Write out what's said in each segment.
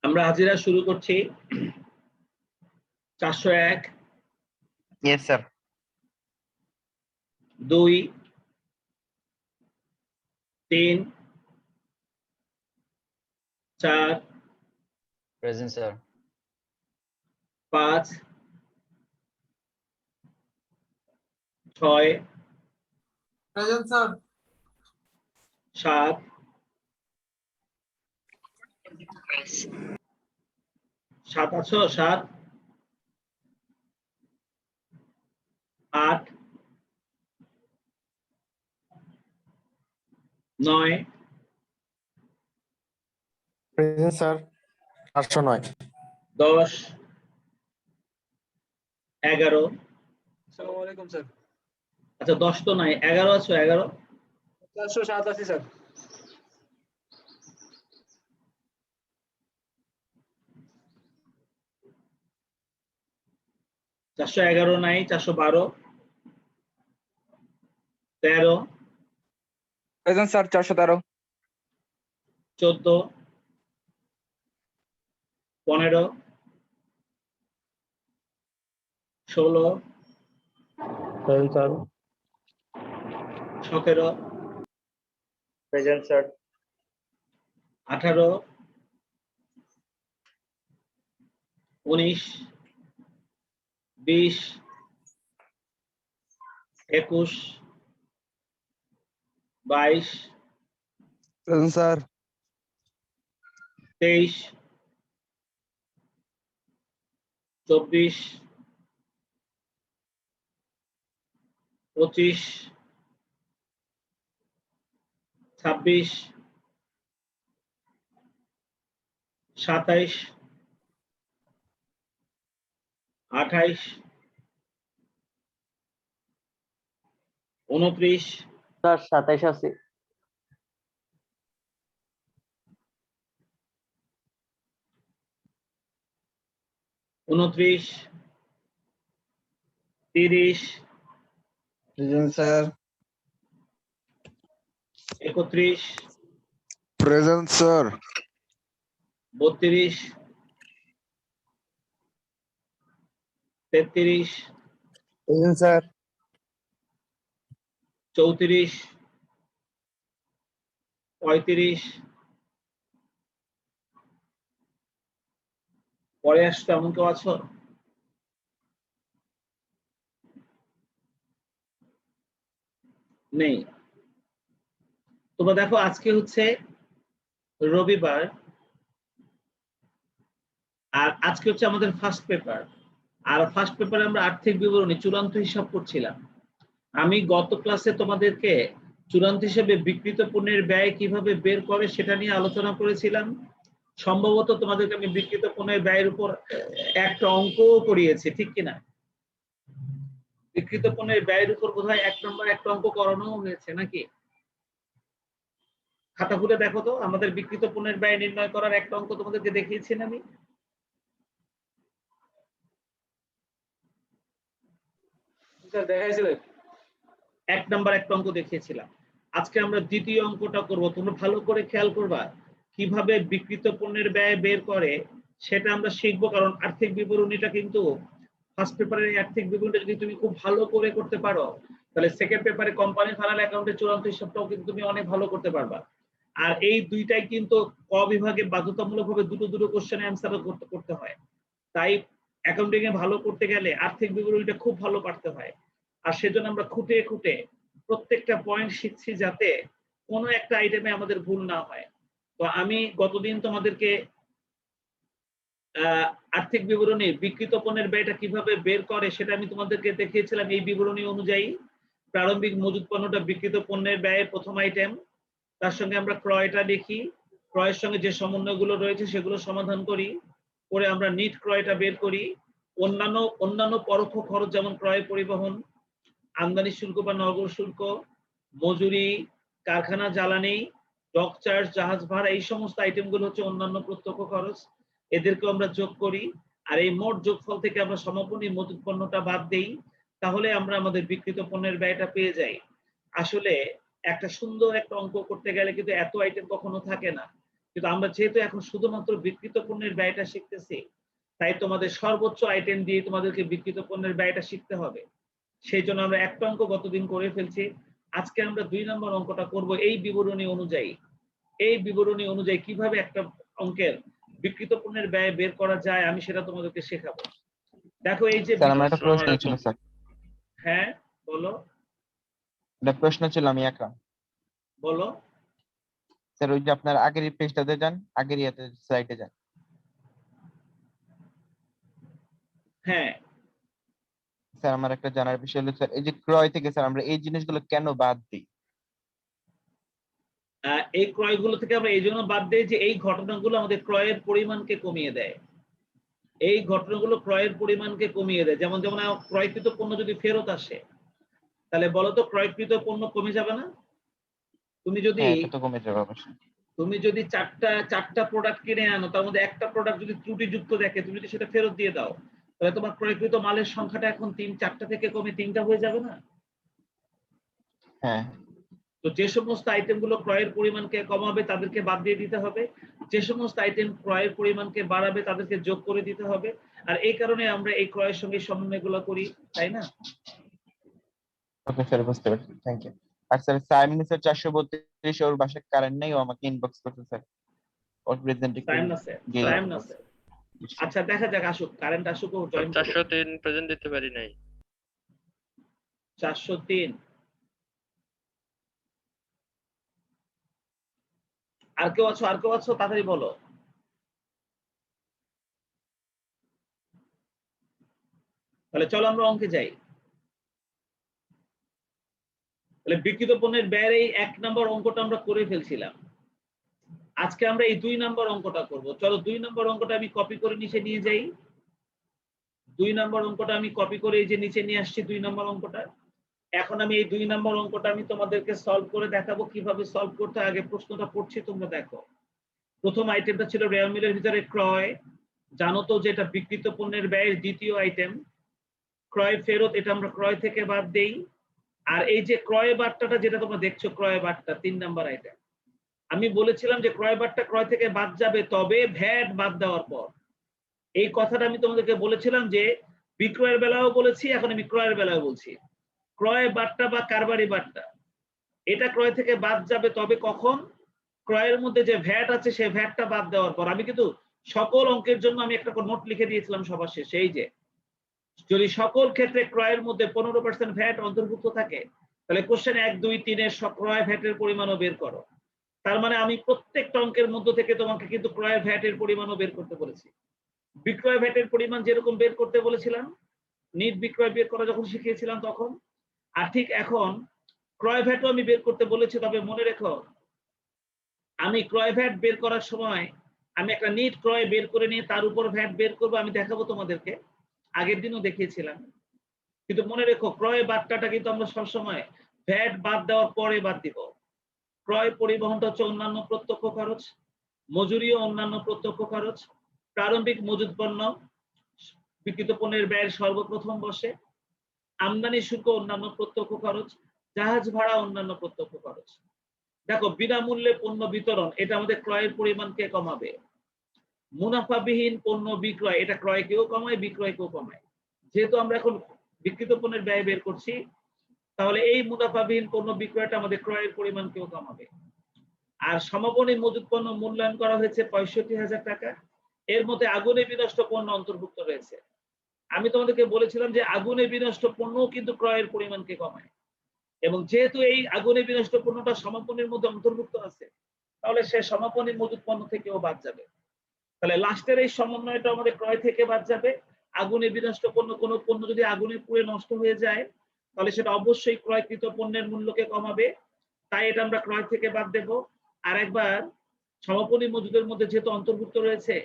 আমরা হাজিরা শুরু করছি 401 Yes, sir. 2 3 4 Present, sir. 5 6 Present, sir. 7 7 আছো 7 8 9 Present, sir. 809. 10 11 আসসালামু আলাইকুম স্যার। আচ্ছা 10 তো নাই 11 আছো 11 407 আছি স্যার। 411 নাই 412 13 present sir 413 14 15 16 Present, sir. 17 Present, sir. 18 19 20 21 22 present sir 23 24 25 26 27 28 29 Sir, 27 আছে। 29 30 present sir 31 present sir 32 33 present sir 34 35 পরে আসতো এমন কেউ আছো? নেই। তোমরা দেখো আজকে হচ্ছে রবিবার আর আজকে হচ্ছে আমাদের ফার্স্ট পেপার। আর ফার্স্ট পেপারে আমরা আর্থিক বিবরণী চূড়ান্ত হিসাব করছিলাম। আমি গত ক্লাসে তোমাদেরকে চূড়ান্ত হিসেবে বিক্রিত পণ্যের ব্যয় কিভাবে বের করে সেটা নিয়ে আলোচনা করেছিলাম। সম্ভবত তোমাদেরকে আমি বিক্রিত পণ্যের ব্যয়ের উপর একটা অঙ্কও করিয়েছি, ঠিক কিনা? বিক্রিত পণ্যের ব্যয়ের উপর বোধহয় 1 নম্বর একটা অঙ্ক করানো হয়েছে নাকি? খাতা খুলে দেখো তো, আমাদের বিক্রিত পণ্যের ব্যয় নির্ণয় করার একটা অঙ্ক তোমাদেরকে দেখিয়েছি না আমি? স্যার দেখাইছিলেন 1 নম্বর একটা অঙ্ক দেখিয়েছিলাম। আজকে আমরা দ্বিতীয় অঙ্কটা করব। তোমরা ভালো করে খেয়াল করবা কিভাবে বিক্রিত পণ্যের ব্যয় বের করে সেটা আমরা শিখবো। কারণ আর্থিক বিবরণীটা কিন্তু ফার্স্ট পেপারের আর্থিক বিবরণীটা যদি তুমি খুব ভালো করে করতে পারো তাহলে সেকেন্ড পেপারে কোম্পানি ফাইনাল অ্যাকাউন্টের চূড়ান্ত হিসাবটাও কিন্তু তুমি অনেক ভালো করতে পারবা। আর এই দুইটাই কিন্তু ক বিভাগে বাধ্যতামূলকভাবে দুটো দুটো কোশ্চেনের অ্যান্সার করতে হয়। তাই অ্যাকাউন্টিং এ ভালো করতে গেলে আর্থিক বিবরণীটা খুব ভালো পারতে হয়। আর সেজন্য আমরা খুঁটে খুঁটে প্রত্যেকটা পয়েন্ট শিখছি যাতে কোনো একটা আইটেমে আমাদের ভুল না হয়। তো আমি গতদিন তোমাদেরকে আর্থিক বিবরণী বিক্রিত পণ্যের ব্যয়টা কিভাবে বের করে সেটা আমি তোমাদেরকে দেখিয়েছিলাম। এই বিবরণী অনুযায়ী প্রারম্ভিক মজুত পণ্যটা বিক্রিত পণ্যের ব্যয়ের প্রথম আইটেম, তার সঙ্গে আমরা ক্রয়টা লিখি, ক্রয়ের সঙ্গে যে সমন্বয়গুলো রয়েছে সেগুলো সমাধান করি, করে আমরা নিট ক্রয়টা বের করি। অন্যান্য পরোক্ষ খরচ যেমন ক্রয় পরিবহন, আমদানি শুল্ক বা নগর শুল্ক, মজুরি, কারখানা জ্বালানি, ডক চার্জ, জাহাজ ভাড়া, এই সমস্ত আইটেমগুলো হচ্ছে অন্যান্য প্রত্যক্ষ খরচ। এদেরকেও আমরা যোগ করি আর এই মোট যোগফল থেকে আমরা সমাপনী মজুত পণ্যটা বাদ দেই, তাহলে আমরা আমাদের বিক্রিত পণ্যের ব্যয়টা পেয়ে যাই। আসলে একটা সুন্দর একটা অঙ্ক করতে গেলে কিন্তু এত আইটেম কখনো থাকে না। কিন্তু আমরা যেহেতু এখন শুধুমাত্র বিক্রিত পণ্যের ব্যয়টা শিখতেছি, তাই তোমাদের সর্বোচ্চ আইটেম দিয়ে তোমাদেরকে বিক্রিত পণ্যের ব্যয়টা শিখতে হবে। সেই জন্য আমরা একটা অঙ্ক গতদিন করে ফেলছি। আজকে আমরা 2 নম্বর অঙ্কটা করব এই বিবরণী অনুযায়ী। এই বিবরণী অনুযায়ী কিভাবে একটা অঙ্কের বিক্রিত পণ্যের ব্যয় বের করা যায় আমি সেটা তোমাদেরকে শেখাবো। দেখো এই যে স্যার আমার একটা প্রশ্ন ছিল স্যার। হ্যাঁ বলো। একটা প্রশ্ন ছিল, আমি একরাম। বলো। স্যার ওই যে আপনার আগের পেজটাতে যান, আগের ইয়াতে স্লাইডে যান। হ্যাঁ স্যার আমার একটা জানার বিষয় হলো স্যার, এই যে ক্রয় থেকে স্যার আমরা এই জিনিসগুলো কেন বাদ দিই? এই ক্রয়গুলো থেকে আমরা এই জন্য বাদ দিই যে এই ঘটনাগুলো আমাদের ক্রয়ের পরিমাণকে কমিয়ে দেয়। এই ঘটনাগুলো ক্রয়ের পরিমাণকে কমিয়ে দেয়। যেমন যেমন ক্রয়কৃত পণ্য যদি ফেরত আসে, তাহলে বলো তো ক্রয়কৃত পণ্য কমে যাবে না? তুমি যদি হ্যাঁ, এটা তো কমে যাবে অবশ্যই। তুমি যদি চারটা প্রোডাক্ট কিনে আনো, তার মধ্যে একটা প্রোডাক্ট যদি ত্রুটিযুক্ত দেখে, তুমি যদি সেটা ফেরত দিয়ে দাও, তাহলে তোমার ক্রয়কৃত মালের সংখ্যাটা এখন 4টা থেকে কমে 3টা হয়ে যাবে না? হ্যাঁ। তো যে সমস্ত আইটেমগুলো ক্রয়ের পরিমাণকে কমাবে তাদেরকে বাদ দিয়ে দিতে হবে, যে সমস্ত আইটেম ক্রয়ের পরিমাণকে বাড়াবে তাদেরকে যোগ করে দিতে হবে। আর এই কারণে আমরা এই ক্রয়ের সঙ্গে সমন্বয়গুলো করি, তাই না? ওকে স্যার, বুঝতে পারছি, থ্যাংক ইউ। আর স্যার সাইমনি স্যার 432 ওর বাসায় কারেন্ট নেই, ও আমাকে ইনবক্স করছে স্যার। ওর প্রেজেন্ট টাইম না স্যার, টাইম না স্যার। আচ্ছা দেখা যাক, আসুক, কারেন্ট আসুক, ও জয়েন করুক। 403 প্রেজেন্ট দিতে পারি নাই। 403 আর কেউ আছো? আর কেউ আছো? তাড়াতাড়ি বলো। তাহলে চলো আমরা অঙ্কে যাই। তাহলে বিক্রিত পণ্যের ব্যয়ের এই 1 নম্বর অঙ্কটা আমরা করে ফেলছিলাম। আজকে আমরা এই 2 নম্বর অঙ্কটা করব। চলো 2 নম্বর অঙ্কটা আমি কপি করে নিচে নিয়ে যাই। 2 নম্বর অঙ্কটা আমি কপি করে এই যে নিচে নিয়ে আসছি 2 নম্বর অঙ্কটা। এখন আমি এই 2 নম্বর অঙ্কটা আমি তোমাদেরকে সলভ করে দেখাবো কিভাবে সলভ করতে হয়। আগে প্রশ্নটা পড়ছি, তোমরা দেখো। প্রথম আইটেমটা ছিল রেয়ার মিলের ভিতরে ক্রয়। জানো তো যে এটা বিক্রিত পণ্যের ব্যয়ের দ্বিতীয় আইটেম। ক্রয় ফেরত, এটা আমরা ক্রয় থেকে বাদ দেই। আর এই যে ক্রয় বার্তাটা যেটা তোমরা দেখছো, ক্রয় বার্তা 3 নম্বর আইটেম। আমি বলেছিলাম যে ক্রয় বার্তা ক্রয় থেকে বাদ যাবে তবে ভ্যাট বাদ দেওয়ার পর। এই কথাটা আমি তোমাদেরকে বলেছিলাম যে বিক্রয়ের বেলাও বলেছি, এখন আমি ক্রয়ের বেলাও বলছি। ক্রয় বার্তা বা কারবারি বার্তা এটা ক্রয় থেকে বাদ যাবে তবে কখন? ক্রয়ের মধ্যে যে ভ্যাট আছে সেই ভ্যাটটা বাদ দেওয়ার পর। আমি কিন্তু সকল অঙ্কের জন্য আমি একটা নোট লিখে দিয়েছিলাম সবার শেষে, এই যে যদি সকল ক্ষেত্রে ক্রয়ের মধ্যে 15% ভ্যাট অন্তর্ভুক্ত থাকে, তাহলে কোশ্চেন 1, 2, 3 এর ক্রয় ভ্যাটের পরিমাণও বের করো। তার মানে আমি প্রত্যেকটা অঙ্কের মধ্য থেকে তোমাকে কিন্তু ক্রয়ের ভ্যাটের পরিমাণও বের করতে বলেছি। বিক্রয় ভ্যাটের পরিমাণ যেরকম বের করতে বলেছিলাম, নিট বিক্রয় বের করা যখন শিখিয়েছিলাম তখন, আর ঠিক এখন ক্রয় ভ্যাটও আমি বের করতে বলেছি। তবে মনে রেখো, আমি ক্রয় ভ্যাট বের করার সময় আমি একটা নিট ক্রয় বের করে নিয়ে তার উপর ভ্যাট বের করবো, আমি দেখাবো তোমাদেরকে। আগের দিনও দেখিয়েছিলাম। কিন্তু মনে রেখো, ক্রয় বার্তাটা কিন্তু আমরা সবসময় ভ্যাট বাদ দেওয়ার পরে বাদ দিব। ক্রয় পরিবহনটা হচ্ছে অন্যান্য প্রত্যক্ষ খরচ, মজুরি ও অন্যান্য প্রত্যক্ষ খরচ, প্রারম্ভিক মজুদ পণ্য বিক্রিত পণ্যের ব্যয়ের সর্বপ্রথম বসে, আমদানি শুল্ক অন্যান্য প্রত্যক্ষ খরচ, জাহাজ ভাড়া অন্যান্য প্রত্যক্ষ খরচ। দেখো, বিনামূল্যে পণ্য বিতরণ এটা আমাদের ক্রয়ের পরিমাণকে কমাবে। মুনাফাবিহীন পণ্য বিক্রয় এটা ক্রয়কেও কমায়, বিক্রয়কেও কমায়। যেহেতু আমরা এখন বিক্রিত পণ্যের ব্যয় বের করছি, তাহলে এই মুনাফাবিহীন পণ্য বিক্রয়টা আমাদের ক্রয়ের পরিমাণকেও কমাবে। আর সমাপনী মজুদ পণ্য মূল্যায়ন করা হয়েছে 65,000 টাকা। এর মধ্যে আগুনে বিনষ্ট পণ্য অন্তর্ভুক্ত রয়েছে। আমি তোমাদেরকে বলেছিলাম যে আগুনে বিনষ্ট পণ্যও কিন্তু ক্রয়ের পরিমাণকে কমায়, এবং যেহেতু এই আগুনে বিনষ্ট পণ্যটা সমাপনীর মধ্যে অন্তর্ভুক্ত আছে, তাহলে সে সমাপনী মজুদ পণ্য থেকেও বাদ যাবে। তাহলে লাস্টের এই সমন্বয়টা আমাদের ক্রয় থেকে বাদ যাবে। আগুনে বিনষ্ট পণ্য, কোনো পণ্য যদি আগুনে পুড়ে নষ্ট হয়ে যায়, তাহলে সেটা অবশ্যই ক্রয়কৃত পণ্যের মূল্যকে কমাবে, তাই এটা আমরা ক্রয় থেকে বাদ দেব। আর একবার সমাপনী মজুদের মধ্যে যেহেতু অন্তর্ভুক্ত রয়েছে,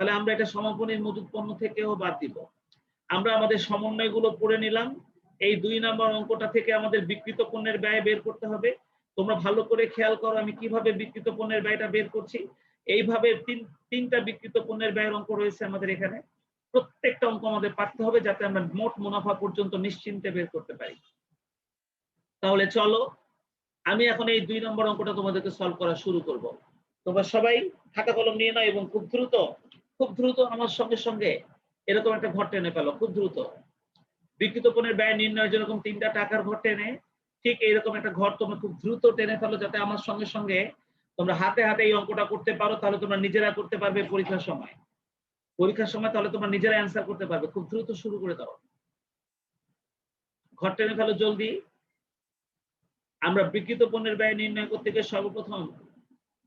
তাহলে আমরা এটা সমাপনী মজুদ পণ্য থেকেও বাদ দিব। আমরা আমাদের সমন্বয়গুলো পড়ে নিলাম। এই 2 নম্বর অঙ্কটা থেকে আমাদের বিক্রিত পণ্যের ব্যয় বের করতে হবে। তোমরা ভালো করে খেয়াল করো আমি কিভাবে বিক্রিত পণ্যের ব্যয়টা বের করছি। এইভাবে তিনটা বিক্রিত পণ্যের ব্যয়ের অঙ্ক রয়েছে আমাদের এখানে। প্রত্যেকটা অঙ্ক আমাদের পারতে হবে যাতে আমরা মোট মুনাফা পর্যন্ত নিশ্চিন্তে বের করতে পারি। তাহলে চলো আমি এখন এই 2 নম্বর অঙ্কটা তোমাদেরকে সলভ করা শুরু করব। তোমরা সবাই খাতা কলম নিয়ে নাও এবং খুব দ্রুত আমার সঙ্গে সঙ্গে এরকম একটা ঘর টেনে ফেলো, খুব দ্রুত। বিক্রিত পণ্যের ব্যয় নির্ণয়ের যেরকম 3টা টাকার ঘর টেনে, ঠিক এইরকম একটা ঘর তোমরা খুব দ্রুত টেনে ফেলো, যাতে আমার সঙ্গে সঙ্গে তোমরা হাতে হাতে এই অঙ্কটা করতে পারো। তাহলে তোমরা নিজেরা করতে পারবে পরীক্ষার সময়। তাহলে তোমরা নিজেরা অ্যান্সার করতে পারবে। খুব দ্রুত শুরু করে দাও, ঘর টেনে ফেলো জলদি। আমরা বিক্রিত পণ্যের ব্যয় নির্ণয় করতে গিয়ে সর্বপ্রথম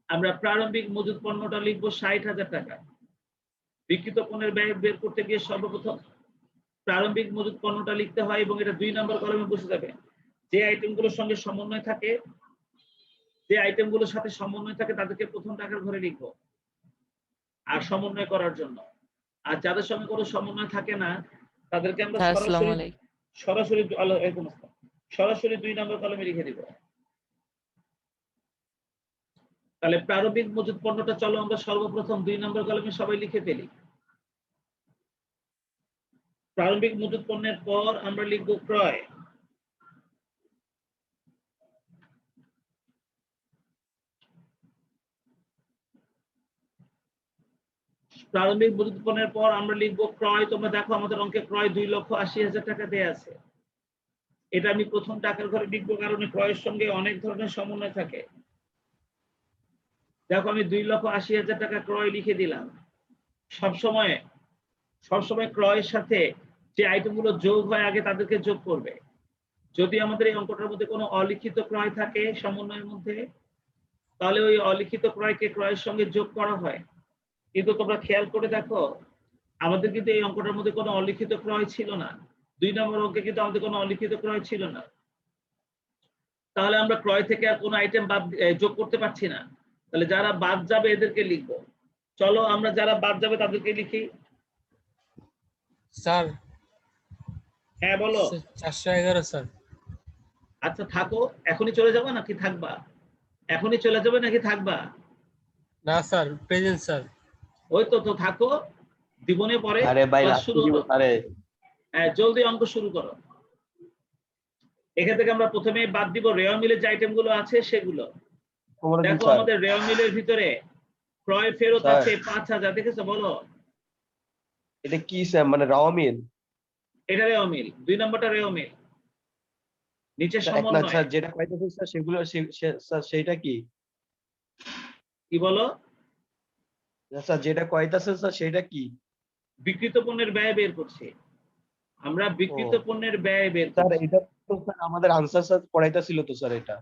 আমরা প্রারম্ভিক মজুদ পণ্যটা লিখবো 60,000 টাকা। বিক্রিত পণ্যের ব্যয় বের করতে গিয়ে সর্বপ্রথম প্রারম্ভিক মজুদ পণ্যটা লিখতে হয় এবং এটা 2 নম্বর কলমে বসে যাবে। যে আইটেমগুলোর সঙ্গে সমন্বয় থাকে, তাদেরকে প্রথম টাকার ঘরে লিখবো আর সমন্বয় করার জন্য। আর যাদের সঙ্গে কোনো সমন্বয় থাকে না তাদেরকে আমরা সরাসরি 2 নম্বর কলমে লিখে দিব। তাহলে প্রারম্ভিক মজুদ পণ্যটা চলো আমরা সর্বপ্রথম 2 নম্বর কলমে সবাই লিখে ফেলি। প্রারম্ভিক মজুদ পণ্যের পর আমরা লিখব ক্রয়। প্রারম্ভিক মজুদ পণ্যের পর আমরা লিখব ক্রয়। তোমরা দেখো আমাদের অঙ্কে ক্রয় 2,80,000 টাকা দেয়া আছে। এটা আমি প্রথম টাকার ঘরে লিখবো, কারণ ক্রয়ের সঙ্গে অনেক ধরনের সমন্বয় থাকে। দেখো আমি 2,80,000 টাকা ক্রয় লিখে দিলাম। সবসময় ক্রয়ের সাথে যে আইটেমগুলো যোগ হয় আগে তাদেরকে যোগ করবে। যদি আমাদের এই অঙ্কটার মধ্যে কোনো অলিখিত ক্রয় থাকে সমন্বয়ের মধ্যে, তাহলে ওই অলিখিত ক্রয়কে ক্রয়ের সঙ্গে যোগ করা হয়। কিন্তু তোমরা খেয়াল করে দেখো আমাদের কিন্তু এই অঙ্কটার মধ্যে কোনো অলিখিত ক্রয় ছিল না। 2 নম্বর অঙ্কে কিন্তু আমাদের কোনো অলিখিত ক্রয় ছিল না। তাহলে আমরা ক্রয় থেকে আর কোনো আইটেম যোগ করতে পারছি না। তাহলে যারা বাদ যাবে এদেরকে লিখবো। চলো আমরা যারা বাদ যাবে তাদেরকে লিখি। স্যার হ্যাঁ বলো। 411 স্যার। আচ্ছা থাকো, এখনই চলে যাবে নাকি থাকবা? এখনই চলে যাবে নাকি থাকবা? না স্যার, প্রেজেন্ট স্যার। ওই তো থাকো, দিবনে পরে আরে ভাই ক্লাস লাস্ট শুরু দিব হলো। আরে হ্যাঁ জলদি অঙ্ক শুরু করো। এখান থেকে আমরা প্রথমে বাদ দিব রেওয়া মিলের যে আইটেম গুলো আছে সেগুলো। দেখো আমাদের রেওয়া মিলের ভিতরে ক্রয় ফেরত স্যার। আছে 5,000, দেখেছো? বলো এটা কি স্যার, মানে রাও মিল? এটা রেওয়া মিল, 2 নম্বরটা রেওয়া মিল। নিচে না সমন্বয় স্যার, যেটা কইতেছেন স্যার সেগুলো স্যার সেটা কি? কি বলো? স্যার যেটা কইতাছেন স্যার সেটা কি? বিক্রিত পণ্যের ব্যয় বের করছি আমরা, বিক্রিত ও। পণ্যের ব্যয় বের স্যার করছি। এটা তো স্যার আমাদের আনসার স্যার পড়াইতাছিল তো স্যার এটা।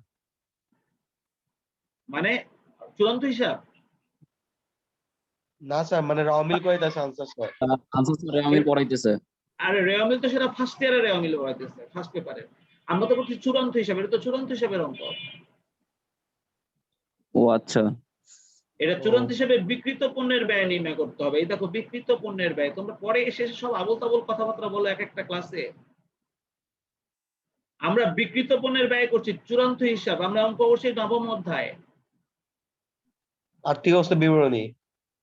মানে চূড়ান্ত হিসাব? না স্যার, মানে রাও মিল কইতাছে আনসার স্যার। আনসার স্যার আমি পড়াইতেছে। আরে রেওয়া মিল তো সেটা ফার্স্ট ইয়ারে রেওয়া মিল হইতেছে, ফার্স্ট পেপারে। আমরা তো বলছি চূড়ান্ত হিসাব, এটা তো চূড়ান্ত হিসাবের অঙ্ক। ও আচ্ছা। এটা চূড়ান্ত হিসেবে বিক্রিত পণ্যের ব্যয় নির্ণয় করতে হবে। এই দেখো বিক্রিত পণ্যের ব্যয়, তোমরা পরে এসে সব আবল তাবল কথাবার্তা বলো এক একটা ক্লাসে। আমরা বিক্রিত পণ্যের ব্যয় করছি, চূড়ান্ত হিসাব। আমরা অঙ্ক করছি 9ম অধ্যায় আর্থিক অবস্থা বিবরণী।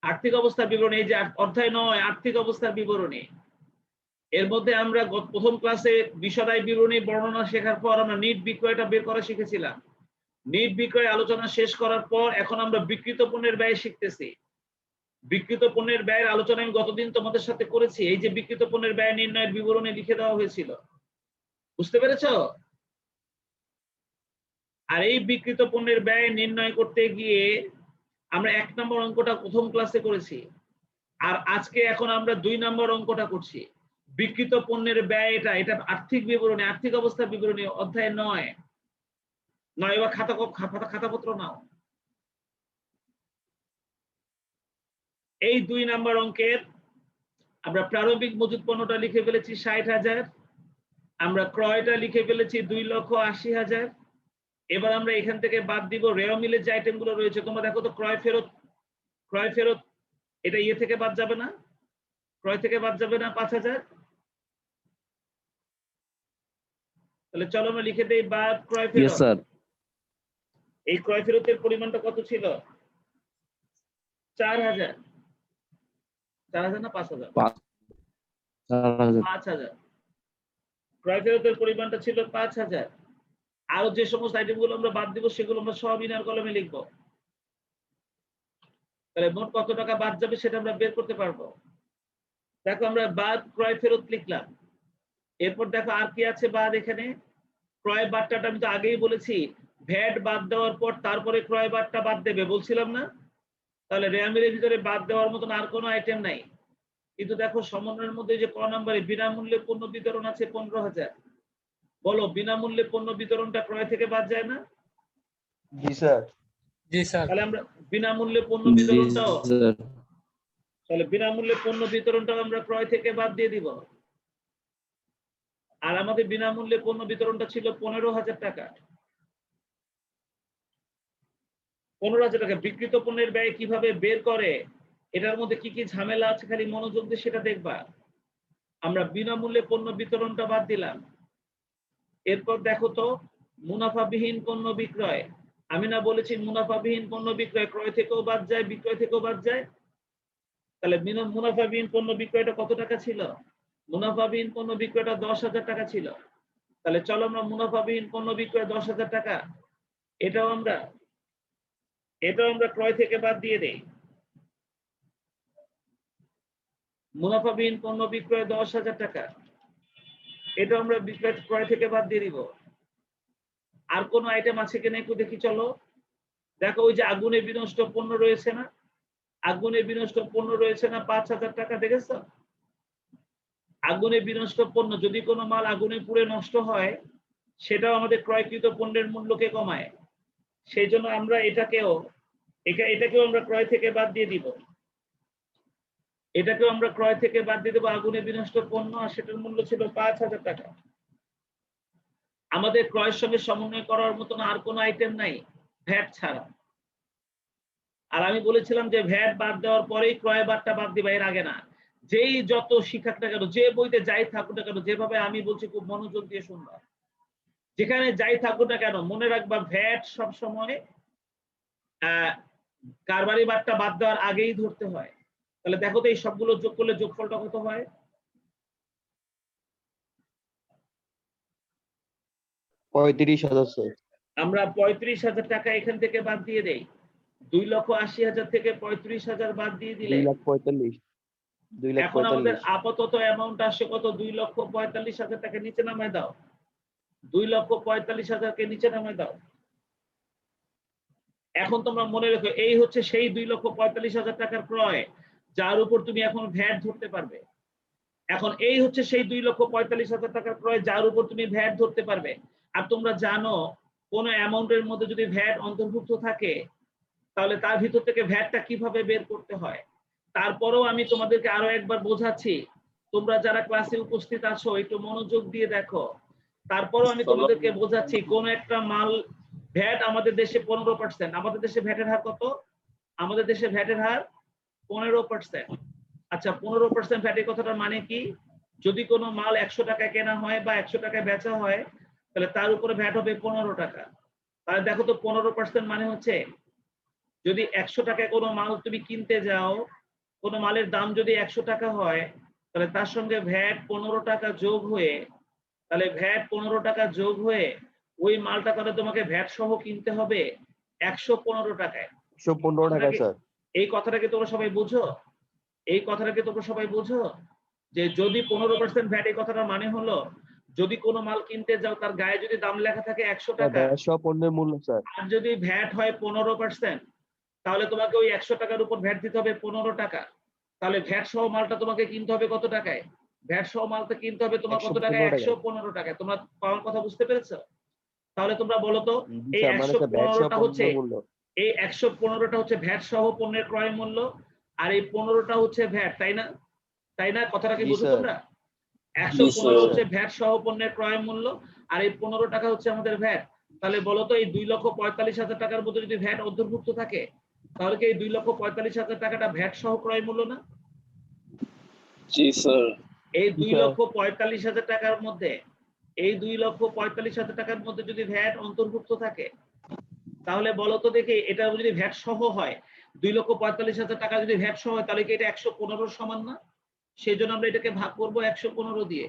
আর্থিক অবস্থার বিবরণী। এই যে অধ্যায় 9 আর্থিক অবস্থার বিবরণী, এর মধ্যে আমরা প্রথম ক্লাসে বিষয় বিবরণী বর্ণনা শেখার পর আমরা নিট বিক্রয়টা বের করা শিখেছিলাম। নিট বিক্রয় আলোচনা শেষ করার পর এখন আমরা বিক্রিত পণ্যের ব্যয় শিখতেছি। বিক্রিত পণ্যের ব্যয়ের আলোচনা আমি গতদিন তোমাদের সাথে করেছি। এই যে বিক্রিত পণ্যের ব্যয় নির্ণয়ের বিবরণী লিখে দেওয়া হয়েছিল, বুঝতে পেরেছো? আর এই বিক্রিত পণ্যের ব্যয় নির্ণয় করতে গিয়ে আমরা 1 নম্বর অঙ্কটা প্রথম ক্লাসে করেছি, আর আজকে এখন আমরা 2 নম্বর অঙ্কটা করছি। বিক্রিত পণ্যের ব্যয় এটা আর্থিক বিবরণী, আর্থিক অবস্থার বিবরণী, অধ্যায় 9। এবার খাতাপত্র নাও। এই 2 নম্বর অঙ্কের আমরা প্রারম্ভিক মজুদ পণ্যটা লিখে ফেলেছি 60,000, আমরা ক্রয়টা লিখে ফেলেছি 2,80,000। এবার আমরা এখান থেকে বাদ দিব রেওয়া মিলের যে আইটেম গুলো রয়েছে। তোমরা দেখো তো ক্রয় ফেরত এটা ইয়ে থেকে বাদ যাবে না, ক্রয় থেকে বাদ যাবে না 5,000। তাহলে চলো আমরা লিখে দেই বাদ ক্রয় ইয়েস ফেরত। স্যার। এই ক্রয় ফেরতের পরিমাণটা কত ছিল? 4,000। 4,000 না 5,000? 5,000। ক্রয় ফেরতের পরিমাণটা ছিল 5,000। আরো যে সমস্ত আইটেম গুলো আমরা বাদ দিব সেগুলো আমরা সব ইনার কলমে লিখবো। তাহলে মোট কত টাকা বাদ যাবে সেটা আমরা বের করতে পারবো। দেখো আমরা বাদ ক্রয় ফেরত লিখলাম, এরপর দেখো আর কি আছে বাদ এখানে। ক্রয় বাদটা আমি তো আগেই বলেছি, ভ্যাট বাদ দেওয়ার পর তারপরে ক্রয় বাদটা বাদ দেবে বলছিলাম না? তাহলে রেয়ামিলের ভিতরে বাদ দেওয়ার মতন আর কোনো আইটেম নাই। কিন্তু দেখো সমন্বয়ের মধ্যে যে ক নম্বরে বিনামূল্যে পণ্য বিতরণ আছে 15,000, বলো বিনামূল্যে পণ্য বিতরণটা ক্রয় থেকে বাদ যায় না? জি স্যার। জি স্যার। তাহলে আমরা বিনামূল্যে পণ্য জি বিতরণটাও, স্যার। তাহলে বিনামূল্যে পণ্য বিতরণটাও আমরা ক্রয় থেকে বাদ দিয়ে দিব। আর আমাদের বিনামূল্যে পণ্য বিতরণটা ছিল 15,000 টাকা। 15,000 টাকা বিক্রিত পণ্যের ব্যয় কিভাবে বের করে, এটার মধ্যে কি কি ঝামেলা আছে খালি মনোযোগ দিয়ে সেটা দেখবা। আমরা বিনামূল্যে পণ্য বিতরণটা বাদ দিলাম। এরপর দেখো তো মুনাফাবিহীন পণ্য বিক্রয়, আমি না বলেছি মুনাফাবিহীন পণ্য বিক্রয় ক্রয় থেকেও বাদ যায়, বিক্রয় থেকেও বাদ যায়। তাহলে মুনাফাবিহীন পণ্য বিক্রয়টা কত টাকা ছিল? মুনাফাবিহীন পণ্য বিক্রয়টা 10,000 টাকা ছিল। তাহলে চলো আমরা মুনাফাবিহীন পণ্য বিক্রয় 10,000 টাকা, এটাও আমরা ক্রয় থেকে বাদ দিয়ে দেই। মুনাফাবিহীন পণ্য বিক্রয় 10,000 টাকা, এটা আমরা ক্রয় থেকে বাদ দিয়ে দিব। আর কোন আইটেম আছে কিনা একটু দেখি চলো। দেখো ওই যে আগুনে বিনষ্ট পণ্য রয়েছে না, আগুনে বিনষ্ট পণ্য রয়েছে না 5,000 টাকা, দেখেছো? আগুনে বিনষ্ট পণ্য, যদি কোনো মাল আগুনে পুড়ে নষ্ট হয় সেটাও আমাদের ক্রয়কৃত পণ্যের মূল্যকে কমায়, সেই জন্য আমরা এটাকেও আমরা ক্রয় থেকে বাদ দিয়ে দিব। এটাকেও আমরা ক্রয় থেকে বাদ দিয়ে দেবো, আগুনে বিনষ্ট পণ্য, আর সেটার মূল্য ছিল 5,000 টাকা। আমাদের ক্রয়ের সঙ্গে সমন্বয় করার মতন আর কোনো আইটেম নাই ভ্যাট ছাড়া। আর আমি বলেছিলাম যে ভ্যাট বাদ দেওয়ার পরেই ক্রয় বাদটা বাদ দিবা, এর আগে না। যেই যত শিক্ষাক না কেন, যে বইতে যাই থাকুক না কেন, যেভাবে আমি বলছি খুব মনোযোগ দিয়ে শুনবা, যেখানে যাই থাকুক না কেন মনে রাখবা ভ্যাট সবসময় কারবারি বাদটা বাদ দেওয়ার আগেই ধরতে হয়। তাহলে দেখো তো এই সবগুলো যোগ করলে যোগফলটা কত হয়? 35,000 স্যার। আমরা 35,000 টাকা এখান থেকে বাদ দিয়ে দেই। 2,80,000 থেকে 35,000 বাদ দিয়ে দিলে 2,45,000। এখন আমাদের আপাতত অ্যামাউন্ট আসে কত? 2,45,000 টাকা নিচে নামায় দাও। 2,45,000 কে নিচে নামায় দাও। এখন তোমরা মনে রেখো এই হচ্ছে সেই 2,45,000 টাকার ক্রয় যার উপর তুমি এখন ভ্যাট ধরতে পারবে। এখন এই হচ্ছে সেই 2,45,000 টাকার ক্রয় যার উপর তুমি ভ্যাট ধরতে পারবে। আর তোমরা জানো কোন অ্যামাউন্টের মধ্যে যদি ভ্যাট অন্তর্ভুক্ত থাকে তাহলে তার ভিতর থেকে ভ্যাটটা কিভাবে বের করতে হয়। তারপরেও আমি তোমাদেরকে আরো একবার বোঝাচ্ছি, তোমরা যারা ক্লাসে উপস্থিত আছো একটু মনোযোগ দিয়ে দেখো। তারপরেও আমি তোমাদেরকে বোঝাচ্ছি, কোন একটা মাল ভ্যাট আমাদের দেশে 15%। আমাদের দেশে ভ্যাটের হার কত? আমাদের দেশে ভ্যাটের হার 15%। আচ্ছা 15% ভ্যাটের কথাটার মানে কি? যদি কোনো মাল 100 টাকায় কেনা হয় বা 100 টাকায় বেচা হয় তাহলে তার উপরে ভ্যাট হবে 15 টাকা। তাহলে দেখো তো 15% মানে হচ্ছে যদি 100 টাকায় কোনো মাল তুমি কিনতে যাও, কোনো মালের দাম যদি 100 টাকা হয় তাহলে তার সঙ্গে ভ্যাট 15 টাকা যোগ হয়ে, তাহলে ভ্যাট 15 টাকা যোগ হয়ে ওই মালটা তাহলে তোমাকে ভ্যাট সহ কিনতে হবে 115 টাকায়। 115 টাকা স্যার। এই কথাটাকে তোমরা সবাই বুঝো? এই কথাটাকে তোমরা সবাই বুঝো যে যদি 15% ভ্যাট, এই কথাটার মানে হলো যদি কোনো মাল কিনতে যাও তার গায়ে যদি দাম লেখা থাকে 100 টাকা, সব পণ্যের মূল্য স্যার। আর যদি ভ্যাট হয় 15% তাহলে তোমাকে ওই 100 টাকার উপর ভ্যাট দিতে হবে 15 টাকা। তাহলে ভ্যাট সহ মালটা তোমাকে কিনতে হবে কত টাকায়? ভ্যাট সহ মালটা কিনতে হবে তোমার কত টাকায়? 115 টাকায়। তোমরা পাওয়ার কথা বুঝতে পেরেছো? তাহলে তোমরা বলো তো এই 115টা হচ্ছে, এই 115টা হচ্ছে ভ্যাট সহ পণ্যের ক্রয় মূল্য, আর এই 15টা হচ্ছে ভ্যাট, তাই না? তাই না? কথাটা কি বুঝো তোমরা? 115 হচ্ছে ভ্যাট সহ পণ্যের ক্রয় মূল্য, আর এই 15 টাকা হচ্ছে আমাদের ভ্যাট। তাহলে বলো তো এই 2,45,000 টাকার মধ্যে যদি ভ্যাট অন্তর্ভুক্ত থাকে তাহলে কি এই 2,45,000 টাকাটা ভ্যাট সহ ক্রয় মূল্য না? জি স্যার। এই 2,45,000 টাকার মধ্যে, এই 2,45,000 টাকার মধ্যে যদি ভ্যাট অন্তর্ভুক্ত থাকে তাহলে বলো তো দেখি এটা যদি ভ্যাট সহ হয়, 2,45,000 টাকা যদি ভ্যাট সহ হয় তাহলে কি এটা 115 সমান না? সেই জন্য আমরা এটাকে ভাগ করবো 115 দিয়ে।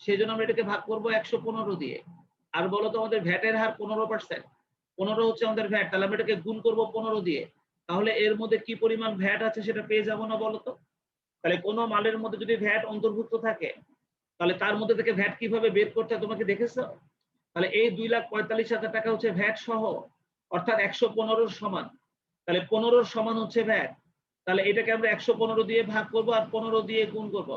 সেই জন্য আমরা এটাকে ভাগ করবো 115 দিয়ে। আর বলো তো আমাদের ভ্যাটের হার 15%, 15 হচ্ছে আমাদের ভ্যাট, তাহলে আমরা এটাকে গুণ করবো 15 দিয়ে। তাহলে এর মধ্যে কি পরিমাণ ভ্যাট আছে সেটা পেয়ে যাবো না বলো তো? তাহলে কোনো মালের মধ্যে যদি ভ্যাট অন্তর্ভুক্ত থাকে তাহলে তার মধ্যে থেকে ভ্যাট কিভাবে বের করতে হয় তোমাকে দেখেছো? তাহলে এই 2,45,000 টাকা হচ্ছে ভ্যাট সহ, অর্থাৎ 115 সমান। তাহলে 15 সমান হচ্ছে ভ্যাট। তাহলে এটাকে আমরা 115 দিয়ে ভাগ করব আর 15 দিয়ে গুণ করব।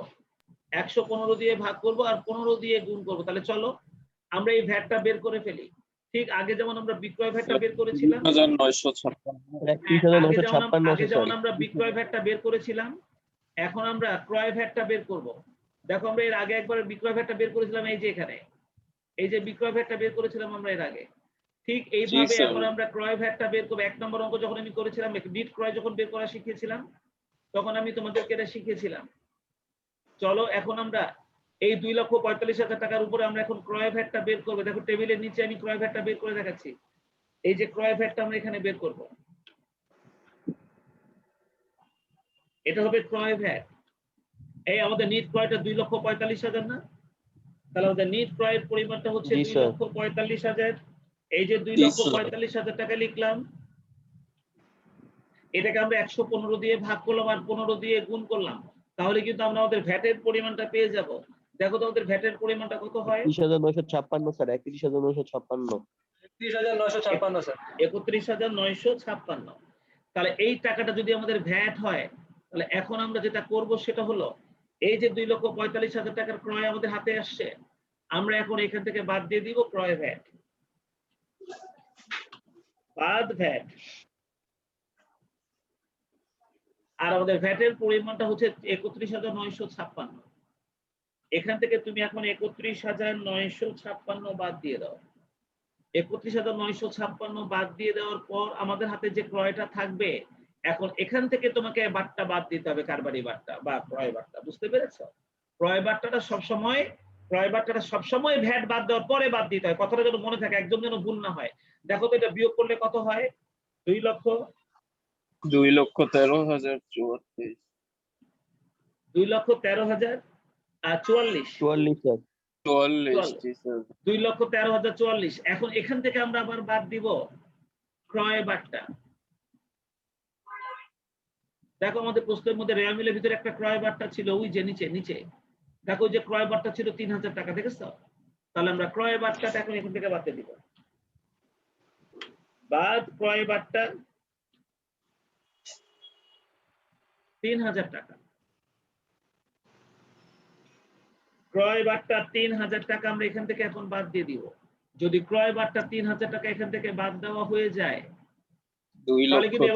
115 দিয়ে ভাগ করব আর 15 দিয়ে গুণ করব। তাহলে চলো আমরা এই ভ্যাটটা বের করে ফেলি। ঠিক আগে যেমন আমরা বিক্রয় ভ্যাটটা বের করেছিলাম, 31,956 আগে যেমন আমরা বিক্রয় ভ্যাটটা বের করেছিলাম, এখন আমরা ক্রয় ভ্যাটটা বের করব। দেখো আমরা এর আগে একবার বিক্রয় ভ্যাটটা বের করেছিলাম, এই যে এখানে, এই যে বিক্রয় ভ্যাটটা বের করেছিলাম আমরা এর আগে। ঠিক এইভাবে স্যার। এখন আমরা ক্রয় ভ্যাটটা বের করব। 1 নম্বর অঙ্ক যখন আমি করেছিলাম, নিট ক্রয় যখন বের করা শিখিয়েছিলাম, তখন আমি তোমাদেরকে এটা শিখিয়েছিলাম। চলো এখন আমরা এই 2,45,000 টাকার উপরে আমরা এখন ক্রয় ভ্যাটটা বের করবো। দেখো টেবিলের নিচে আমি ক্রয় ভ্যাটটা বের করে দেখাচ্ছি। এই যে ক্রয় ভ্যাটটা আমরা এখানে বের করব, এটা হবে ক্রয় ভ্যাট। এই আমাদের নিট ক্রয়টা 2,45,000 না? তাহলে আমাদের নিট ক্রয়ের পরিমাণটা হচ্ছে জি, স্যার। 2,45,000। এই যে জি, 2,45,000 টাকা লিখলাম, এটাকে আমরা 115 দিয়ে ভাগ করলাম আর 15 দিয়ে গুণ করলাম। তাহলে কিন্তু আমরা আমাদের ভ্যাটের পরিমাণটা পেয়ে যাব। দেখো তো আমাদের ভ্যাটের পরিমাণটা কত হয়? 31,956 স্যার, 31,956। 31,956 স্যার। 31,956। তাহলে এই টাকাটা যদি আমাদের ভ্যাট হয়, তাহলে এখন আমরা যেটা করব সেটা হলো, এই যে 2,45,000 টাকার ক্রয় আমাদের হাতে আসছে, আমরা এখন এখান থেকে বাদ দিয়ে দিব ক্রয় ভ্যাট, বাদ ভ্যাট। আর আমাদের ভ্যাটের পরিমাণটা হচ্ছে 31,956। এখান থেকে তুমি এখন 31,956 বাদ দিয়ে দাও। 31,956 বাদ দিয়ে দেওয়ার পর আমাদের হাতে যে ক্রয়টা থাকবে, এখন এখান থেকে তোমাকে বারটা বাদ দিতে হবে, কারবারি বারটা বা ক্রয় বারটা। বুঝতে পেরেছো? ক্রয় বারটাটা সবসময় ভ্যাট বাদ দেওয়ার পরে বাদ দিতে হয়। কথাটা যেন মনে থাকে, একদম যেন ভুল না হয়। দেখো তো এটা বিয়োগ করলে কত হয়? 2,13,034। 2,13,044। 44 স্যার। 44, জি স্যার। 2,13,044। এখন এখান থেকে আমরা আবার বাদ দিব ক্রয় বারটা। দেখো আমাদের প্রশ্নের মধ্যে রেওয়া মিলের ভিতরে একটা ক্রয় বারটা ছিল, ওই যে নিচে নিচে দেখো, ওই যে ক্রয় বারটা ছিল 3,000 টাকা, দেখেছো? তাহলে আমরা ক্রয় বারটাটা এখন এখান থেকে বাদ দিয়ে দিব। বাদ ক্রয় বারটা 3,000 টাকা। ক্রয় বারটা 3,000 টাকা আমরা এখান থেকে এখন বাদ দিয়ে দিব। যদি ক্রয় বারটা 3,000 টাকা এখান থেকে বাদ দেওয়া হয়ে যায়, তাহলে কিন্তু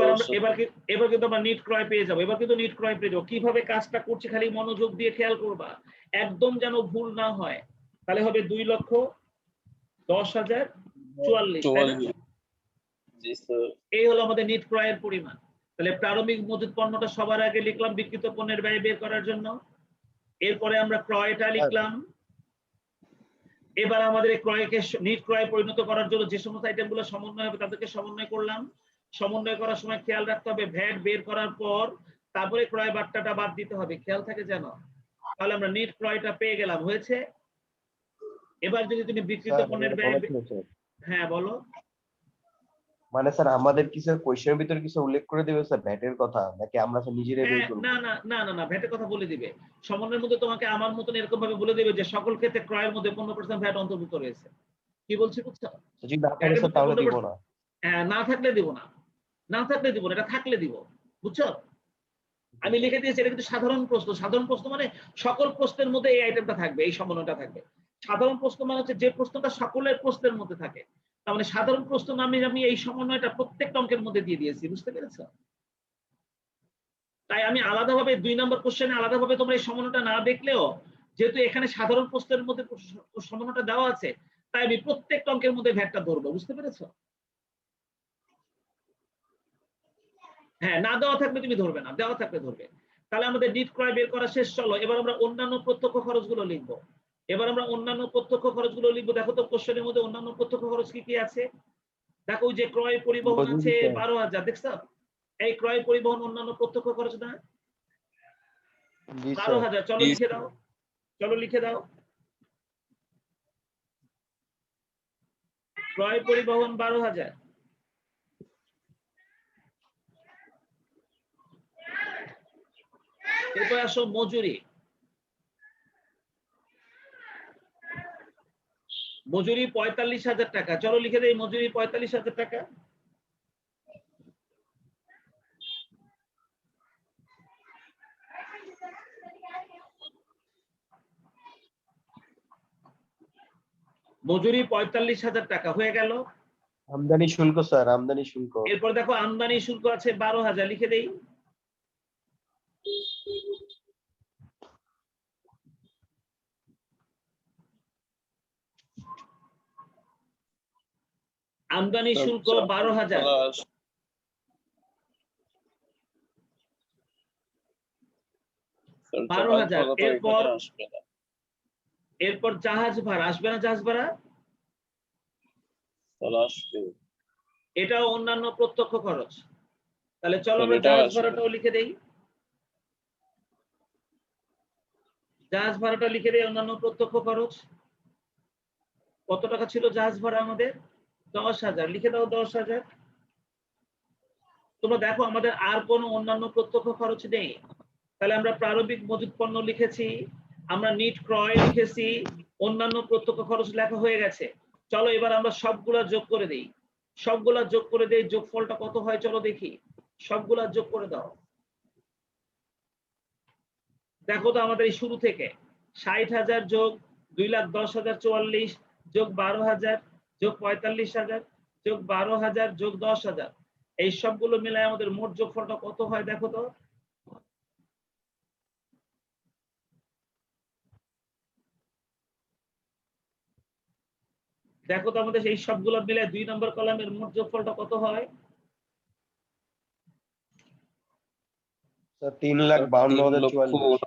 এবার কিন্তু আমরা নিট ক্রয় পেয়ে যাবো। এবার কিন্তু নিট ক্রয় পেয়ে যাবো। কিভাবে কাজটা করছি খালি মনোযোগ দিয়ে খেয়াল করবা, একদম যেন ভুল না হয়। তাহলে হবে 2,10,044, তাই না? জি স্যার। এই হলো আমাদের নিট ক্রয়ের পরিমাণ। তাহলে প্রারম্ভিক মজুত পণ্যটা সবার আগে লিখলাম বিক্রিত পণ্যের ব্যয় বের করার জন্য। এরপরে আমরা ক্রয়টা লিখলাম। এবার আমাদের এই ক্রয়কে নিট ক্রয়ে পরিণত করার জন্য যে সমস্ত আইটেমগুলো সমন্বয় হবে তাদেরকে সমন্বয় করলাম। সমন্বয় করার সময় খেয়াল রাখতে হবে ভ্যাট বের করার পর তারপরে ক্রয় বার্তাটা বাদ দিতে হবে, খেয়াল থাকে যেন। তাহলে আমরা নিট ক্রয়টা পেয়ে গেলাম, হয়েছে? এবার যদি তুমি বিক্রিত পণ্যের ব্যয়, হ্যাঁ বলো। মানে স্যার আমাদের কি স্যার কোশ্চেনের ভিতরে কিছু উল্লেখ করে দেবে স্যার ভ্যাটের কথা, নাকি আমরা স্যার নিজেরাই বের করব? না না না না না, ভ্যাটের কথা বলে দিবে। সমন্বয়ের মধ্যে তোমাকে আমার মতন এরকম ভাবে বলে দিবে যে সকল ক্ষেত্রে ক্রয়ের মধ্যে 15% ভ্যাট অন্তর্ভুক্ত রয়েছে। কি বলছি বুঝছো? যদি না থাকে স্যার তাহলে দিব না। হ্যাঁ, না থাকলে দিব না, না থাকলে দিব না, এটা থাকলে দিব। বুঝছো? আমি লিখে দিয়েছি, এটা কিন্তু সাধারণ প্রশ্ন। সাধারণ প্রশ্ন মানে সকল প্রশ্নের মধ্যে এই আইটেমটা থাকবে, এই সমন্বয়টা থাকবে। সাধারণ প্রশ্ন মানে হচ্ছে যে প্রশ্নটা সকলের প্রশ্নের মধ্যে থাকে। তার মানে সাধারণ প্রশ্ন নামে আমি এই সমন্বয়টা প্রত্যেকটা অঙ্কের মধ্যে দিয়ে দিয়েছি। বুঝতে পেরেছো? তাই আমি আলাদাভাবে 2 নম্বর কোশ্চেনে আলাদাভাবে তোমরা এই সমন্বয়টা না দেখলেও, যেহেতু এখানে সাধারণ প্রশ্নের মধ্যে সমন্বয়টা দেওয়া আছে, তাই আমি প্রত্যেকটা অঙ্কের মধ্যে ভ্যাটটা ধরবো। বুঝতে পেরেছো? হ্যাঁ, না দেওয়া থাকলে তুমি ধরবে না, দেওয়া থাকলে ধরবে। তাহলে আমাদের নিট ক্রয় বের করা শেষ। চলো এবার আমরা অন্যান্য প্রত্যক্ষ খরচগুলো লিখবো। দেখো তো কোশ্চেনের মধ্যে অন্যান্য প্রত্যক্ষ খরচ কি কি আছে। দেখো ওই যে ক্রয় পরিবহন আছে 12,000, দেখছো? এই ক্রয় পরিবহন অন্যান্য প্রত্যক্ষ খরচ না? 12,000। চলো লিখে দাও। ক্রয় পরিবহন 12,000। এরপর আসো মজুরি। মজুরি 45,000 টাকা। চলো লিখে দেই মজুরি 45,000 টাকা। মজুরি 45,000 টাকা হয়ে গেল। আমদানি শুল্ক স্যার, আমদানি শুল্ক। এরপর দেখো আমদানি শুল্ক আছে 12,000, লিখে দেই। আমদানি শুল্ক 12,000। স্যার 12,000 জাহাজ ভাড়া তো এরপর এখানে আসবে না। এরপর জাহাজ ভাড়া আসবে না, জাহাজ ভাড়া স্যার আসবে। এটাও অন্যান্য প্রত্যক্ষ খরচ। তাহলে চলো আমরা এটাও জাহাজ আসবে। ভাড়াটাও লিখে দেই। জাহাজ ভাড়াটা লিখে দেই অন্যান্য প্রত্যক্ষ খরচ। কত টাকা ছিল জাহাজ ভাড়া আমাদের? 10,000, লিখে দাও 10,000। তোমরা দেখো আমাদের আর কোনো অন্যান্য প্রত্যক্ষ খরচ নেই। তাহলে আমরা প্রারম্ভিক মজুত পণ্য লিখেছি, আমরা নিট ক্রয় লিখেছি, অন্যান্য প্রত্যক্ষ খরচ লেখা হয়ে গেছে। চলো এবার আমরা সবগুলা যোগ করে দেই। সবগুলা যোগ করে দেই, যোগফলটা কত হয় চলো দেখি। সবগুলা যোগ করে দাও। দেখো তো আমাদের এই শুরু থেকে 60,000 যোগ 2,10,044 যোগ 12,000 যোগ 45,000 যোগ 12,000 যোগ 10,000, এই সবগুলো মিলায় আমাদের মোট যোগফলটা কত হয় দেখো তো। দেখো তো আমাদের এই সবগুলো মিলে 2 নম্বর কলামের মোট যোগফলটা কত হয়? স্যার 3,52,044।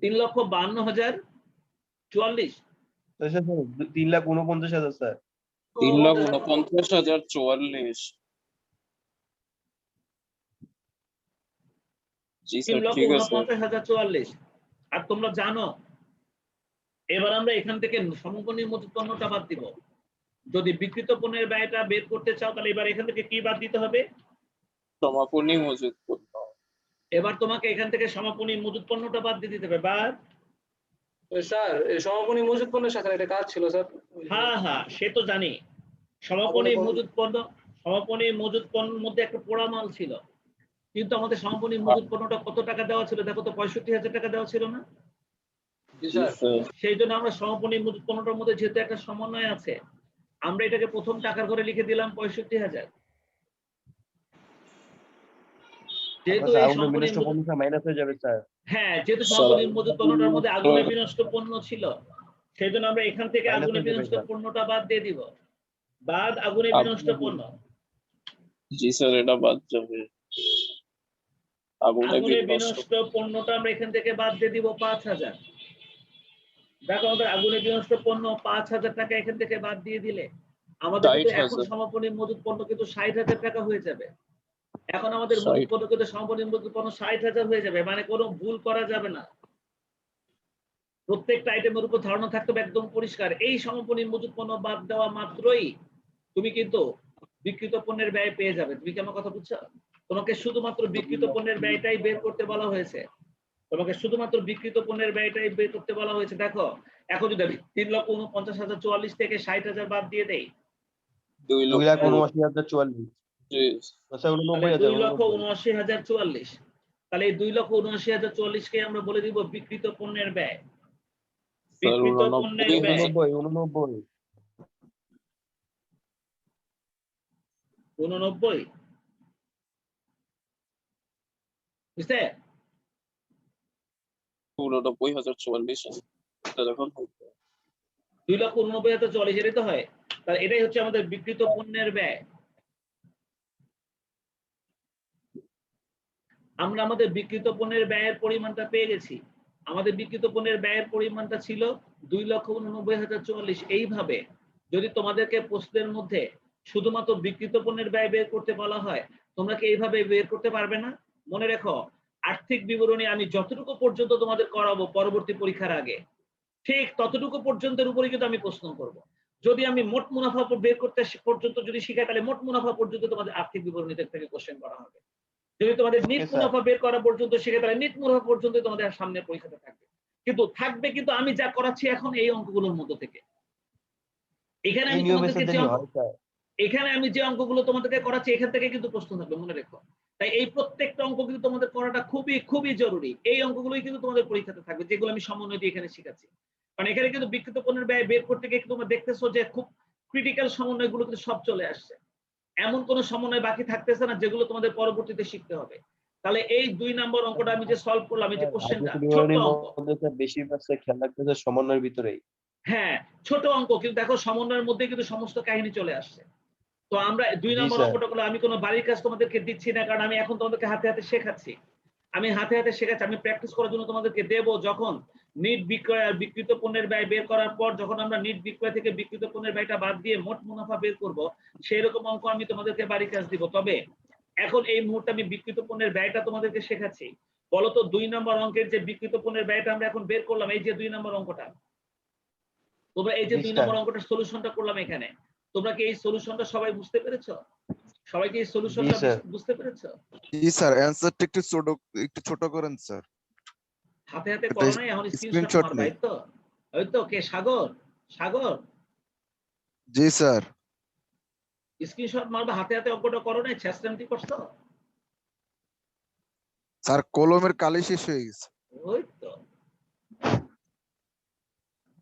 3,52,044। Sir 3,49,000 sir. 3,49,044। জি স্যার ঠিক আছে। 3,49,044। আর তোমরা জানো এবার আমরা এখান থেকে সমপনী মজুত পণ্যটা বাদ দিব। যদি বিক্রিত পণ্যের ব্যয়টা বের করতে চাও তাহলে এবার এখান থেকে কি বাদ দিতে হবে? সমাপনী মজুত পণ্য। এবার তোমাকে এখান থেকে সমাপনী মজুত পণ্যটা বাদ দিয়ে দিতে হবে। বাদ। স্যার এই সমাপনী মজুত পণ্যের সাথে এটা কাজ ছিল স্যার। হ্যাঁ হ্যাঁ সে তো জানি। সমাপনী মজুত পণ্যের মধ্যে একটা পোড়া মাল ছিল, কিন্তু আমাদের সমাপনী মজুত পণ্যটা কত টাকা দেওয়া ছিল দেখো তো? 65,000 টাকা দেওয়া ছিল না? জি স্যার। সেই জন্য আমরা সমাপনী মজুত পণ্যটার মধ্যে যেহেতু একটা সমন্বয় আছে, আমরা এটাকে প্রথম টাকার ঘরে লিখে দিলাম 65,000। যেহেতু এই সমাপনী মাইনাস হয়ে যাবে স্যার। হ্যাঁ, যেহেতু সমাপনী মজুত পণ্যটার মধ্যে আগুনে বিনষ্ট পণ্য ছিল, সেই জন্য আমরা এখান থেকে আগুনে বিনষ্ট পণ্যটা বাদ দিয়ে দিব। বাদ আগুনে বিনষ্ট পণ্য। জি স্যার এটা বাদ যাবে। আগুনে বিনষ্ট পণ্যটা আমরা এখান থেকে বাদ দিয়ে দিব 5,000। দেখো আমাদের আগুনে বিনষ্ট পণ্য 5,000 টাকা এখান থেকে বাদ দিয়ে দিলে আমাদের কিন্তু এখন সমাপনী মজুত পণ্য কিন্তু 60,000 টাকা হয়ে যাবে। এখন আমাদের মজুত পণ্য কিন্তু সমাপনী মজুত পণ্য 60,000 হয়ে যাবে, মানে কোনো ভুল করা যাবে না। প্রত্যেকটা আইটেমের উপর ধারণা থাকতে হবে একদম পরিষ্কার। এই সমাপনী মজুত পণ্য বাদ দেওয়া মাত্রই তুমি কিন্তু বিক্রিত পণ্যের ব্যয় পেয়ে যাবে। তুমি কি আমার কথা বুঝছো? তোমাকে শুধুমাত্র বিক্রিত পণ্যের ব্যয়টাই বের করতে বলা হয়েছে। তোমাকে শুধুমাত্র বিক্রিত পণ্যের ব্যয়টাই বের করতে বলা হয়েছে। দেখো এখন যদি আমি 3,49,044 থেকে 60,000 বাদ দিয়ে দেই, 2,79,044। 2,79,044। তাহলে এই 2,79,044 কে আমরা বলে দিব বিক্রিত পণ্যের ব্যয়। বিক্রিত পণ্যের ব্যয় 89। বুঝতে? 89,044 এটা যখন 2,89,044 এটাই তো হয়। তাহলে এটাই হচ্ছে আমাদের বিক্রিত পণ্যের ব্যয়। আমরা আমাদের বিক্রিত পণ্যের ব্যয়ের পরিমাণটা পেয়ে গেছি। আমাদের বিক্রিত পণ্যের ব্যয়ের পরিমাণটা ছিল 2,89,044। এইভাবে যদি তোমাদেরকে প্রশ্নের মধ্যে শুধুমাত্র বিক্রিত পণ্যের ব্যয় বের করতে বলা হয়, তোমরা কি এইভাবে বের করতে পারবে না? মনে রেখো, আর্থিক বিবরণী আমি যতটুকু পর্যন্ত তোমাদের করাবো পরবর্তী পরীক্ষার আগে, ঠিক ততটুকু পর্যন্তের উপরে কিন্তু আমি প্রশ্ন করব। যদি আমি মোট মুনাফা বের করতে পর্যন্ত যদি শিখাই, তাহলে মোট মুনাফা পর্যন্ত তোমাদের আর্থিক বিবরণী থেকে কোশ্চেন করা হবে। যদি তোমাদের নিট Okay, sir. মুনাফা বের করা পর্যন্ত শিখাই, তাহলে নিট মুনাফা পর্যন্ত তোমাদের সামনে পরীক্ষাতে থাকবে। কিন্তু আমি যা করাচ্ছি এখন এই অঙ্কগুলোর মধ্যে থেকে। এখানে এই আমি নিয়মের তোমাদেরকে সাথে যে হয় স্যার। এখানে আমি যে অঙ্কগুলো তোমাদেরকে করাচ্ছি এখান থেকে কিন্তু প্রশ্ন থাকবে, মনে রেখো। তাই এই প্রত্যেকটা অঙ্ক কিন্তু তোমাদের করাটা খুবই খুবই জরুরি। এই অঙ্কগুলোই কিন্তু তোমাদের পরীক্ষাতে থাকবে, যেগুলো আমি সমন্বয় দিয়ে এখানে শিখাচ্ছি। কারণ এখানে কিন্তু বিকৃত পণ্যের ব্যয় বের করতে গিয়ে তোমরা দেখতেছো যে খুব ক্রিটিক্যাল সমন্বয়গুলো কিন্তু সব চলে আসছে। এমন কোন সমন্বয় বাকি থাকতেছে না যেগুলো তোমাদের পরবর্তীতে শিখতে হবে। তাহলে এই 2 নম্বর অঙ্কটা আমি যে সলভ করলাম, এই যে কোশ্চেনটা ছোট অঙ্ক, মধ্যে স্যার বেশিরভাগ স্যার খেয়াল রাখতেছে সমন্বয়ের ভিতরেই। হ্যাঁ ছোট অঙ্ক, কিন্তু দেখো সমন্বয়ের মধ্যে কিন্তু সমস্ত কাহিনী চলে আসছে। তো আমরা 2 জি, নম্বর স্যার। অঙ্কটা করলে আমি কোনো বাড়ির কাজ তোমাদেরকে দিচ্ছি না, কারণ আমি এখন তোমাদেরকে হাতে হাতে শেখাচ্ছি। আমি প্র্যাকটিস করার জন্য তোমাদেরকে দেব। যখন নিট বিক্রয় আর বিক্রিত পণ্যের ব্যয় বের করার পর যখন আমরা নিট বিক্রয় থেকে বিক্রিত পণ্যের ব্যয়টা বাদ দিয়ে মোট মুনাফা বের করব, সেই রকম অঙ্ক আমি তোমাদেরকে বাড়ির কাজ দিব। তবে এখন এই মুহূর্তে আমি বিক্রিত পণ্যের ব্যয়টা তোমাদেরকে শেখাচ্ছি। বলতো 2 নম্বর অঙ্কের যে বিক্রিত পণ্যের ব্যয়টা আমরা এখন বের করলাম, এই যে 2 নম্বর অঙ্কটা, তোমরা এই যে জি, 2 স্যার। নম্বর অঙ্কটার সলিউশনটা করলাম এখানে, তোমরা কি এই সলিউশনটা সবাই বুঝতে পেরেছো? সবাই কি এই সলিউশনটা স্যার। বুঝতে পেরেছো? জি স্যার, অ্যানসারটা একটু ছোট করেন স্যার। হাতে হাতে এটা করো নাই, এখন স্ক্রিনশট screenshot মারবা, নেই। এই তো? ওই তো, কে সাগর? সাগর জি স্যার। স্ক্রিনশট মারবা, হাতে হাতে অঙ্কটা করো নাই, ছেঁচড়ামি করছো? স্যার কলমের কালি শেষ হয়ে গেছে। ওই তো,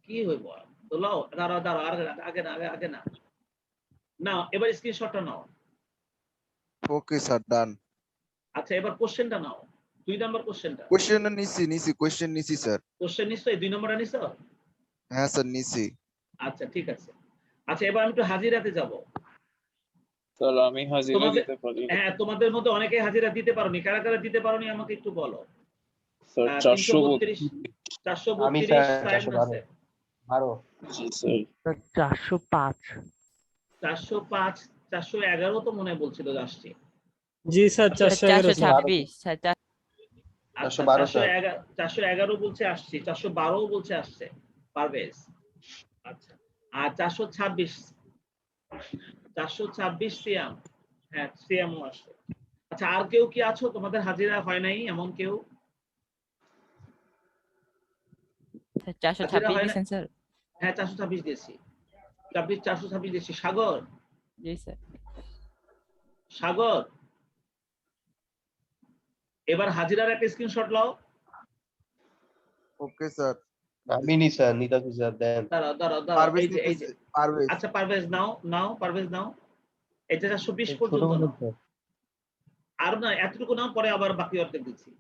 কি হইব? তো লও, দাঁড়াও দাঁড়াও, আগে না নাও, এবার স্ক্রিনশটটা নাও। ওকে স্যার, ডান। আচ্ছা, এবার কোশ্চেনটা নাও, 2 নম্বর কোশ্চেনটা। কোশ্চেন নিছি স্যার। কোশ্চেন নিশ্চয়ই 2 নম্বরটা নিছো? হ্যাঁ স্যার, নিছি। আচ্ছা ঠিক আছে। আচ্ছা, এবার আমি একটু হাজিরাতে যাব। স্যার আমি হাজিরা তোমাদের, দিতে পারি না। হ্যাঁ তোমাদের মধ্যে অনেকে হাজিরা দিতে পারোনি, কারা কারা দিতে পারোনি আমাকে একটু বলো। স্যার 332, 432 আমি স্যার সাইমন আছে। 412। জি স্যার। 405 405, 411 তো মনে হয় বলছিল যে আসছে। জি স্যার, 411 স্যার। 426 আচ্ছা, 412 স্যার। 411 বলছে আসছে, 412 বলছে আসছে পারভেজ। আচ্ছা, আর 426 সিয়াম, হ্যাঁ সিয়ামও আসছে। আচ্ছা, আর কেউ কি আছো তোমাদের হাজিরা হয় নাই এমন কেউ? 426 দিয়েছেন স্যার। হ্যাঁ 426 দিয়েছি, 426 দিয়েছি। সাগর, জি স্যার। সাগর এবার হাজিরার একটা স্ক্রিনশট লাও। Okay sir. আমি নি স্যার, নিতাছি স্যার, দেন। দাঁড়াও দাঁড়াও দাঁড়াও, পারভেজ এই যে নিতেছে, পারভেজ। আচ্ছা পারভেজ নাও পারভেজ নাও। এই যে 420 ছোট পর্যন্ত মনে নাও। স্যার। আর না, এতটুকু নাও, পরে আবার বাকি অর্ধেক দিচ্ছি।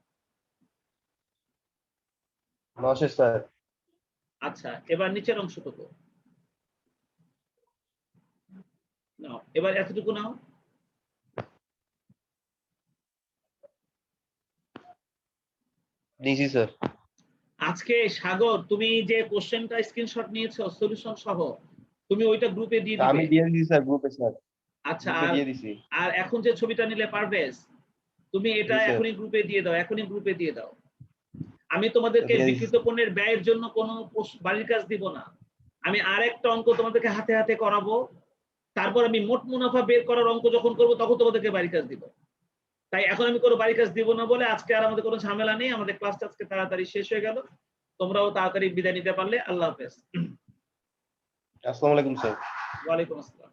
9 স্যার। আচ্ছা, এবার নিচের অংশটুকু নাও, এবার এতটুকু নাও। নিছি স্যার। আজকে সাগর, তুমি যে কোশ্চেনটা স্ক্রিনশট নিয়েছো সলিউশন সহ, তুমি ওইটা গ্রুপে দিয়ে আমি দিবে। দিয়ে দিছি স্যার গ্রুপে স্যার। আচ্ছা, গ্রুপে দিয়ে দিছি। আর এখন যে ছবিটা নিলে পারভেজ, তুমি এটা জি, স্যার। এখনই গ্রুপে দিয়ে দাও। আমি তোমাদেরকে দিয়ে দিছি। বিক্রিত পণ্যের ব্যয়ের জন্য কোনো বাড়ির কাজ দিব না। আমি আরেকটা অঙ্ক তোমাদেরকে হাতে হাতে করাবো, তারপর আমি মোট মুনাফা বের করার অঙ্ক যখন করবো তখন তোমাদেরকে বাড়ির কাজ দিব। তাই এখন আমি কোনো বাড়ির কাজ দিব না বলে আজকে আর আমাদের কোনো ঝামেলা নেই, আমাদের ক্লাসটা আজকে তাড়াতাড়ি শেষ হয়ে গেল। তোমরাও তাড়াতাড়ি বিদায় নিতে পারলে। আল্লাহ হাফেজ। আসসালামু আলাইকুম স্যার। ওয়ালাইকুম আসসালাম।